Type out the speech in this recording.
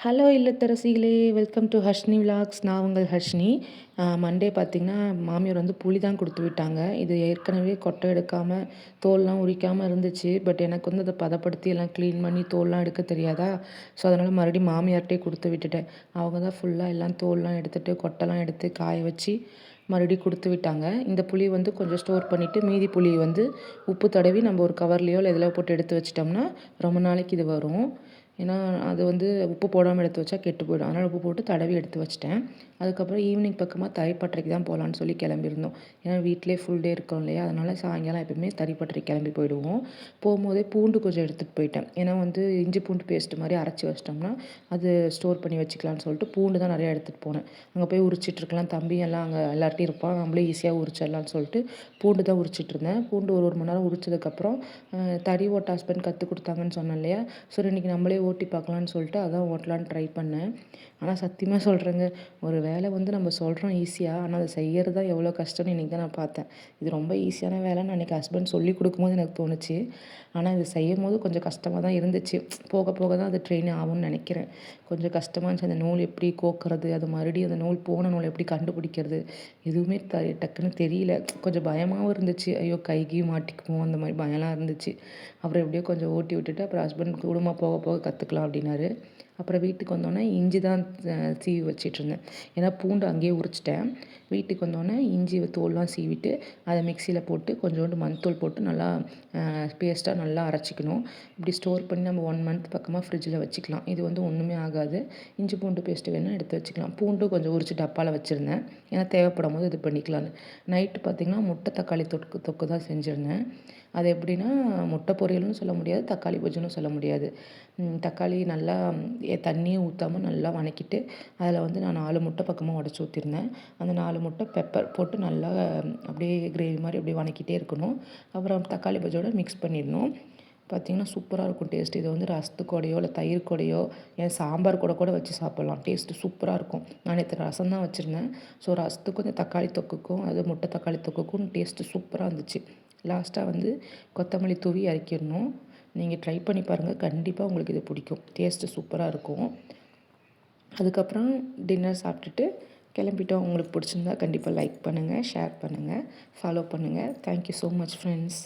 Hello இல்லத்தரசிகளே, welcome to Harshini vlogs. நான் உங்கள் ஹர்ஷினி. மண்டே பார்த்திங்கன்னா மாமியார் வந்து புளி தான் கொடுத்து விட்டாங்க. இது ஏற்கனவே கொட்டை எடுக்காமல் தோல்லாம் உரிக்காமல் இருந்துச்சு. பட் எனக்கு வந்து அதை பதப்படுத்தி எல்லாம் க்ளீன் பண்ணி தோல்லாம் எடுக்க தெரியாதா. ஸோ அதனால் மறுபடியும் மாமியார்கிட்டே கொடுத்து விட்டுட்டேன். அவங்க தான் ஃபுல்லாக எல்லாம் தோல்லாம் எடுத்துகிட்டு கொட்டைலாம் எடுத்து காய வச்சு மறுபடியும் கொடுத்து விட்டாங்க. இந்த புளி வந்து கொஞ்சம் ஸ்டோர் பண்ணிவிட்டு மீதி புளி வந்து உப்பு தடவி நம்ம ஒரு கவர்லேயோ இல்லை எதில் போட்டு எடுத்து வச்சிட்டோம்னா ரொம்ப நாளைக்கு இது வரும். ஏன்னா அது வந்து உப்பு போடாமல் எடுத்து வச்சா கெட்டு போயிடும். அதனால் உப்பு போட்டு தடவி எடுத்து வச்சிட்டேன். அதுக்கப்புறம் ஈவினிங் பக்கமாக தறிப்பட்டறைக்கு தான் போகலான்னு சொல்லி கிளம்பியிருந்தோம். ஏன்னா வீட்டிலே ஃபுல் டே இருக்கோம் இல்லையா, அதனால் சாயங்காலம் எப்பவுமே தறிப்பட்டறைக்கு கிளம்பி போயிடுவோம். போகும்போதே பூண்டு கொஞ்சம் எடுத்துகிட்டு போயிட்டேன். ஏன்னா வந்து இஞ்சி பூண்டு பேஸ்ட் மாதிரி அரைச்சி வச்சிட்டோம்னா அது ஸ்டோர் பண்ணி வச்சுக்கலான்னு சொல்லிட்டு பூண்டு தான் நிறையா எடுத்துகிட்டு போனேன். அங்கே போய் உரிச்சிட்ருக்கலாம், தம்பி எல்லாம் அங்கே எல்லார்ட்டையும் இருப்பான், நம்மளே ஈஸியாக உரிச்சிடலான்னு சொல்லிட்டு பூண்டு தான் உரிச்சிட்டு இருந்தேன். பூண்டு ஒரு மணி நேரம் உரிச்சதுக்கப்புறம் தறி ஓட்ட ஹஸ்பண்ட் கற்றுக் கொடுத்தாங்கன்னு சொன்னேன் இல்லையா, சரி இன்றைக்கி நம்மளே ஓட்டி பார்க்கலான்னு சொல்லிட்டு அதான் ஓட்டலான்னு ட்ரை பண்ணேன். ஆனால் சத்தியமாக சொல்கிறேங்க, ஒரு வேலை வந்து நம்ம சொல்கிறோம் ஈஸியாக, ஆனால் அதை செய்கிறது தான் எவ்வளோ கஷ்டம்னு இன்றைக்கி தான் நான் பார்த்தேன். இது ரொம்ப ஈஸியான வேலைன்னு அன்றைக்கி ஹஸ்பண்ட் சொல்லி கொடுக்கும்போது எனக்கு தோணுச்சு. ஆனால் இது செய்யும் போது கொஞ்சம் கஷ்டமாக தான் இருந்துச்சு. போக போக தான் அது ட்ரெயின் ஆகும்னு நினைக்கிறேன். கொஞ்சம் கஷ்டமாக இருந்துச்சு. அந்த நூல் எப்படி கோக்கிறது, அது மறுபடியும் அந்த நூல் போன நூல் எப்படி கண்டுபிடிக்கிறது, எதுவுமே டக்குன்னு தெரியல. கொஞ்சம் பயமாகவும் இருந்துச்சு. ஐயோ கைகையும் மாட்டிக்குவோம், அந்த மாதிரி பயம்லாம் இருந்துச்சு. அப்புறம் எப்படியோ கொஞ்சம் ஓட்டி விட்டுட்டு அப்புறம் ஹஸ்பண்ட் குடும்பமாக போக போக கற்றுக்கலாம் அப்படின்னாரு. அப்புறம் வீட்டுக்கு வந்தோடனே இஞ்சி தான் சீவி வச்சிட்ருந்தேன். ஏன்னா பூண்டு அங்கேயே உரிச்சிட்டேன். வீட்டுக்கு வந்தோடனே இஞ்சி தோல்லாம் சீவிட்டு அதை மிக்சியில் போட்டு கொஞ்சோண்டு மஞ்சத்தூள் போட்டு நல்லா பேஸ்ட்டாக நல்லா அரைச்சிக்கணும். இப்படி ஸ்டோர் பண்ணி நம்ம 1 மந்த் பக்கமாக ஃப்ரிட்ஜில் வச்சுக்கலாம். இது வந்து ஒன்றுமே ஆகாது. இஞ்சி பூண்டு பேஸ்ட்டு வேணால் எடுத்து வச்சுக்கலாம். பூண்டும் கொஞ்சம் உரிச்சு டப்பாவில் வச்சுருந்தேன். ஏன்னா தேவைப்படும் போது இது பண்ணிக்கலான்னு. நைட்டு பார்த்திங்கன்னா முட்டை தக்காளி தொக்கு தான் செஞ்சுருந்தேன். அது எப்படின்னா முட்டை பொரியல்னு சொல்ல முடியாது, தக்காளி பஜ்ஜின்னு சொல்ல முடியாது. தக்காளி நல்லா தண்ணியும் ஊற்றாமல் நல்லா வதக்கிட்டு அதில் வந்து நான் 4 முட்டை பக்கமாக உடச்சி ஊற்றிருந்தேன். அந்த 4 முட்டை பெப்பர் போட்டு நல்லா அப்படியே கிரேவி மாதிரி அப்படியே வதக்கிட்டே இருக்கணும். அப்புறம் தக்காளி பஜ்ஜியோட மிக்ஸ் பண்ணிடணும். பார்த்திங்கன்னா சூப்பராக இருக்கும் டேஸ்ட். இது வந்து ரசத்துக்கூடையோ இல்லை தயிர் கூடையோ ஏன் சாம்பார் கூட வச்சு சாப்பிட்லாம். டேஸ்ட்டு சூப்பராக இருக்கும். நான் நேற்று ரசம் தான் வச்சுருந்தேன். ஸோ ரசத்துக்கும் இந்த தக்காளி தொக்குக்கும் அது முட்டை தக்காளி தொக்குக்கும் டேஸ்ட்டு சூப்பராக இருந்துச்சு. லாஸ்ட்டாக வந்து கொத்தமல்லி தூவி இறக்கிடணும். நீங்கள் ட்ரை பண்ணி பாருங்கள், கண்டிப்பாக உங்களுக்கு இது பிடிக்கும். டேஸ்ட்டு சூப்பராக இருக்கும். அதுக்கப்புறம் டின்னர் சாப்பிட்டுட்டு கிளம்பிட்டோம். உங்களுக்கு பிடிச்சிருந்தா கண்டிப்பாக லைக் பண்ணுங்கள், ஷேர் பண்ணுங்கள், ஃபாலோ பண்ணுங்கள். Thank you so much friends.